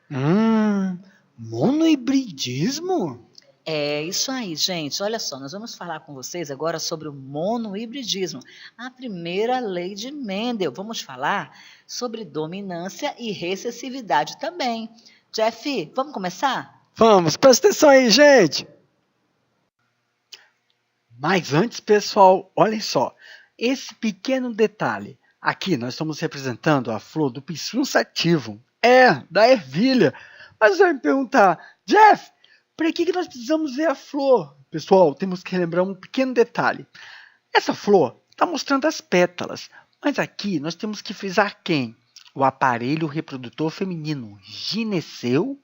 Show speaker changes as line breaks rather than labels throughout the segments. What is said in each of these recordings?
Hum, monohibridismo?
É isso aí, gente. Olha só, nós vamos falar com vocês agora sobre o monohibridismo, a primeira lei de Mendel. Vamos falar sobre dominância e recessividade também. Jeff, vamos começar?
Vamos, presta atenção aí, gente! Mas antes, pessoal, olhem só. Esse pequeno detalhe. Aqui nós estamos representando a flor do Piscium sativum. Da ervilha. Mas você vai me perguntar, Jeff, para que nós precisamos ver a flor? Pessoal, temos que relembrar um pequeno detalhe. Essa flor está mostrando as pétalas, mas aqui nós temos que frisar quem? O aparelho reprodutor feminino, gineceu,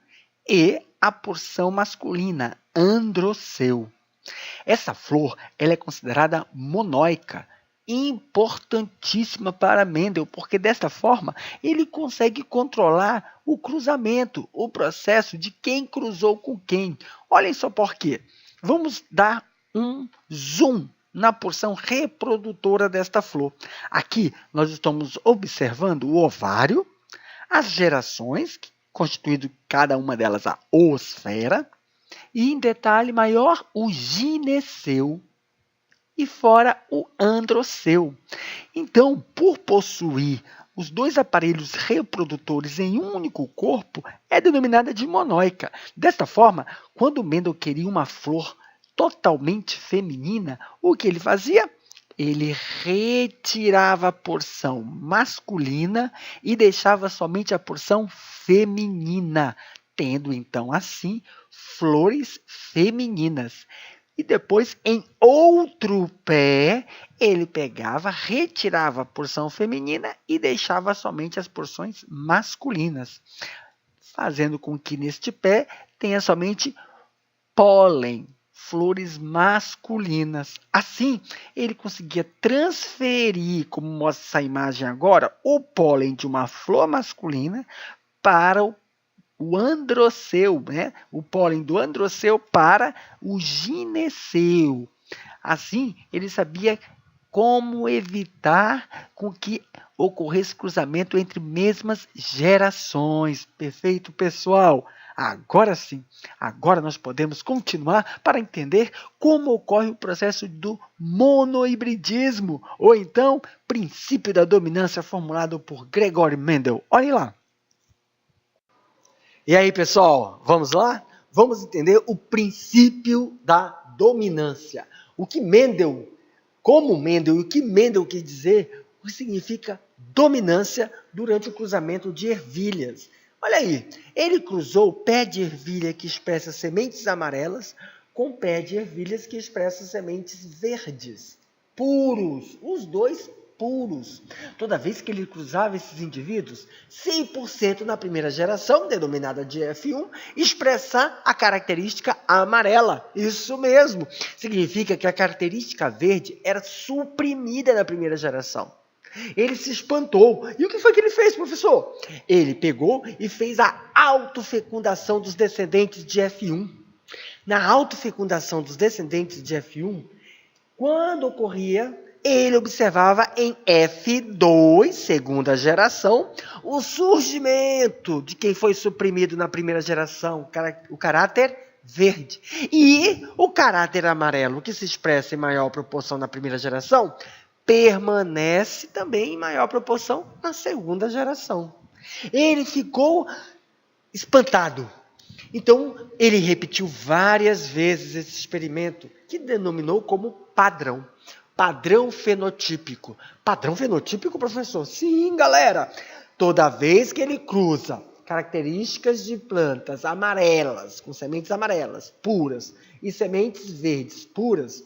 e a porção masculina, androceu. Essa flor ela é considerada monóica, importantíssima para Mendel, porque desta forma ele consegue controlar o cruzamento, o processo de quem cruzou com quem. Olhem só por quê. Vamos dar um zoom na porção reprodutora desta flor. Aqui nós estamos observando o ovário, as gerações, constituindo cada uma delas a oosfera, e em detalhe maior o gineceu e fora o androceu. Então, por possuir os dois aparelhos reprodutores em um único corpo, é denominada de monóica. Desta forma, quando Mendel queria uma flor totalmente feminina, o que ele fazia? Ele retirava a porção masculina e deixava somente a porção feminina, tendo então assim flores femininas. E depois, em outro pé, ele pegava, retirava a porção feminina e deixava somente as porções masculinas, fazendo com que neste pé tenha somente pólen, flores masculinas. Assim, ele conseguia transferir, como mostra essa imagem agora, o pólen de uma flor masculina para o androceu, né? O pólen do androceu para o gineceu. Assim, ele sabia como evitar com que ocorresse cruzamento entre mesmas gerações. Perfeito, pessoal? Agora sim, agora nós podemos continuar para entender como ocorre o processo do monohibridismo, ou então, princípio da dominância formulado por Gregor Mendel. Olhem lá. E aí, pessoal, vamos lá? Vamos entender o princípio da dominância. O que Mendel quis dizer, o que significa dominância durante o cruzamento de ervilhas. Olha aí, ele cruzou o pé de ervilha que expressa sementes amarelas com o pé de ervilhas que expressa sementes verdes, puros, os dois puros. Toda vez que ele cruzava esses indivíduos, 100% na primeira geração, denominada de F1, expressar a característica amarela. Isso mesmo. Significa que a característica verde era suprimida na primeira geração. Ele se espantou. E o que foi que ele fez, professor? Ele pegou e fez a autofecundação dos descendentes de F1. Na autofecundação dos descendentes de F1, quando ocorria, ele observava em F2, segunda geração, o surgimento de quem foi suprimido na primeira geração, o caráter verde. E o caráter amarelo, que se expressa em maior proporção na primeira geração, permanece também em maior proporção na segunda geração. Ele ficou espantado. Então, ele repetiu várias vezes esse experimento, que denominou como padrão. Padrão fenotípico. Padrão fenotípico, professor? Sim, galera. Toda vez que ele cruza características de plantas amarelas, com sementes amarelas puras, e sementes verdes puras,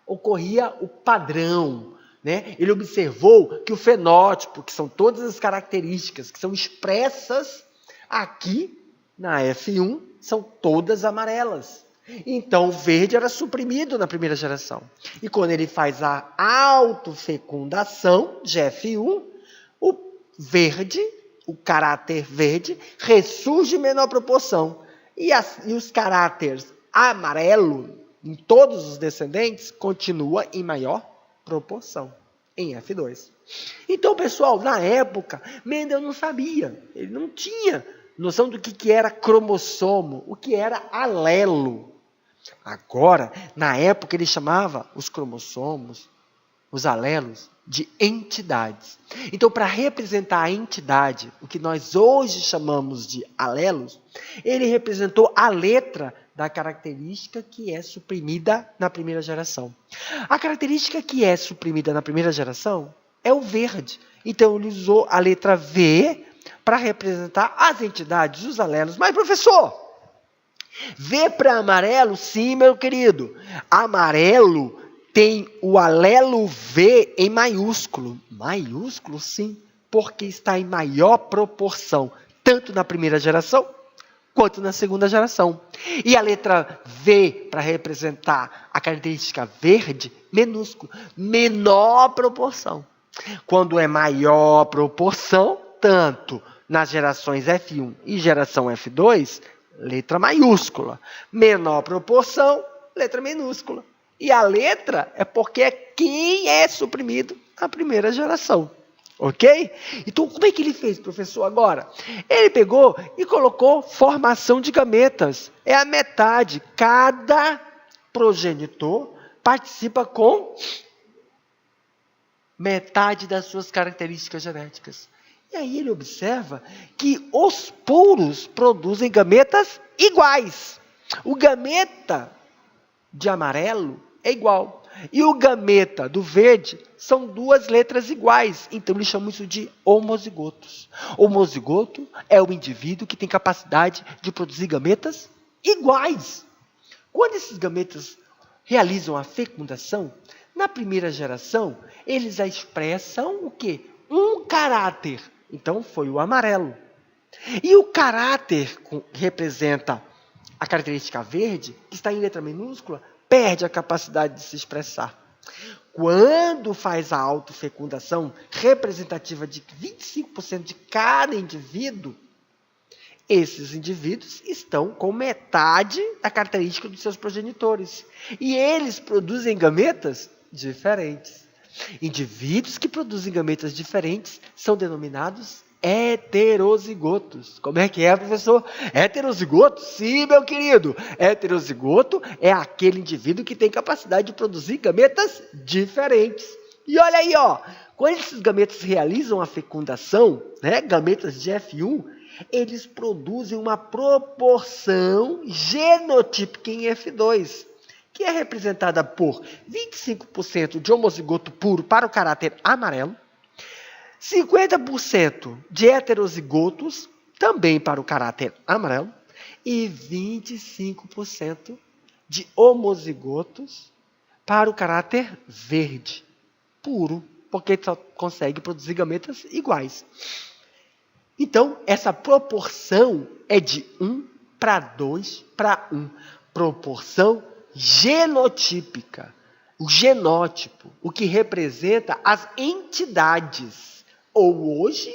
ocorria o padrão. Né? Ele observou que o fenótipo, que são todas as características que são expressas aqui na F1, são todas amarelas. Então, o verde era suprimido na primeira geração. E quando ele faz a autofecundação de F1, o verde, o caráter verde, ressurge em menor proporção. E os caráteres amarelo, em todos os descendentes, continua em maior proporção, em F2. Então, pessoal, na época, Mendel não sabia. Ele não tinha
noção do que era cromossomo, o que era alelo. Agora, na época, ele chamava os cromossomos, os alelos, de entidades. Então, para representar a entidade, o que nós hoje chamamos de alelos, ele representou a letra da característica que é suprimida na primeira geração. A característica que é suprimida na primeira geração é o verde. Então, ele usou a letra V para representar as entidades, os alelos. Mas, professor, V para amarelo? Sim, meu querido. Amarelo tem o alelo V em maiúsculo. Maiúsculo, sim, porque está em maior proporção, tanto na primeira geração, quanto na segunda geração. E a letra V, para representar a característica verde, minúsculo, menor proporção. Quando é maior proporção, tanto nas gerações F1 e geração F2, letra maiúscula. Menor proporção, letra minúscula. E a letra é porque é quem é suprimido na primeira geração. Ok? Então, como é que ele fez, professor, agora? Ele pegou e colocou formação de gametas. É a metade. Cada progenitor participa com metade das suas características genéticas. E aí ele observa que os puros produzem gametas iguais. O gameta de amarelo é igual. E o gameta do verde são duas letras iguais. Então, eles chamam isso de homozigotos. Homozigoto é o indivíduo que tem capacidade de produzir gametas iguais. Quando esses gametas realizam a fecundação, na primeira geração, eles já expressam o quê? Um caráter. Então, foi o amarelo. E o caráter que representa a característica verde, que está em letra minúscula, perde a capacidade de se expressar. Quando faz a autofecundação representativa de 25% de cada indivíduo, esses indivíduos estão com metade da característica dos seus progenitores. E eles produzem gametas diferentes. Indivíduos que produzem gametas diferentes são denominados heterozigotos. Como é que é, professor? Heterozigoto? Sim, meu querido. Heterozigoto é aquele indivíduo que tem capacidade de produzir gametas diferentes. E olha aí, ó, quando esses gametas realizam a fecundação, né, gametas de F1, eles produzem uma proporção genotípica em F2, que é representada por 25% de homozigoto puro para o caráter amarelo, 50% de heterozigotos, também para o caráter amarelo, e 25% de homozigotos para o caráter verde, puro, porque só consegue produzir gametas iguais. Então, essa proporção é de 1 para 2 para 1. Proporção genotípica. O genótipo, o que representa as entidades, ou hoje,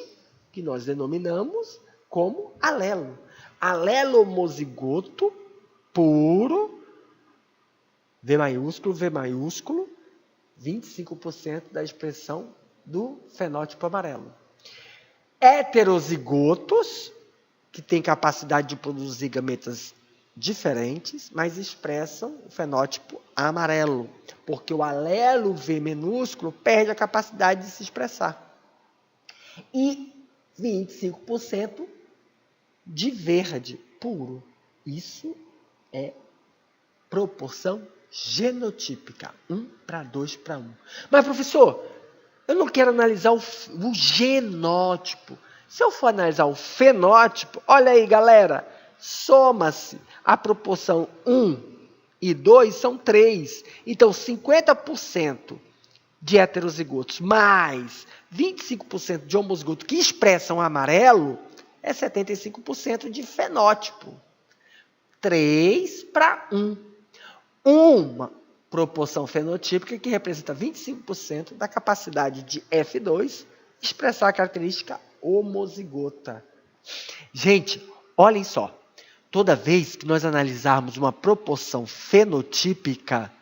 que nós denominamos como alelo. Alelo homozigoto puro, V maiúsculo, 25% da expressão do fenótipo amarelo. Heterozigotos, que têm capacidade de produzir gametas diferentes, mas expressam o fenótipo amarelo, porque o alelo V minúsculo perde a capacidade de se expressar. E 25% de verde puro. Isso é proporção genotípica, 1 para 2 para 1. Mas, professor, eu não quero analisar o genótipo. Se eu for analisar o fenótipo, olha aí, galera, soma-se a proporção 1 e 2 são 3. Então, 50% de heterozigotos mais 25% de homozigotos que expressam amarelo é 75% de fenótipo. 3 para 1. Uma proporção fenotípica que representa 25% da capacidade de F2 expressar a característica homozigota. Gente, olhem só. Toda vez que nós analisarmos uma proporção fenotípica,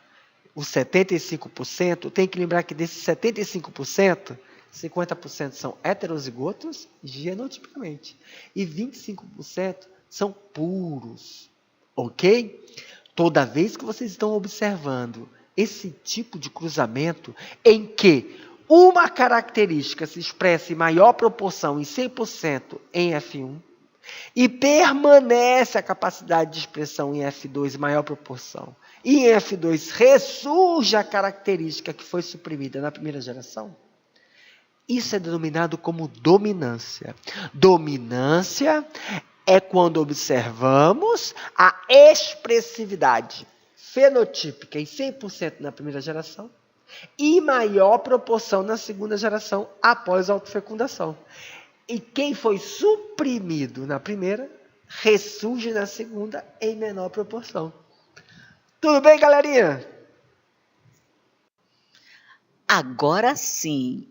os 75%, tem que lembrar que desses 75%, 50% são heterozigotos, genotipicamente, e 25% são puros, ok? Toda vez que vocês estão observando esse tipo de cruzamento em que uma característica se expressa em maior proporção, em 100% em F1, e permanece a capacidade de expressão em F2 em maior proporção, e em F2 ressurge a característica que foi suprimida na primeira geração, isso é denominado como dominância. Dominância é quando observamos a expressividade fenotípica em 100% na primeira geração e maior proporção na segunda geração após a autofecundação. E quem foi suprimido na primeira, ressurge na segunda em menor proporção. Tudo bem, galerinha?
Agora sim,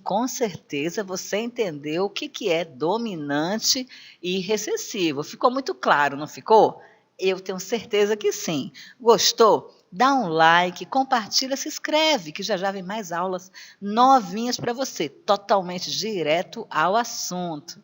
com certeza você entendeu o que é dominante e recessivo. Ficou muito claro, não ficou? Eu tenho certeza que sim. Gostou? Dá um like, compartilha, se inscreve, que já vem mais aulas novinhas para você, totalmente direto ao assunto.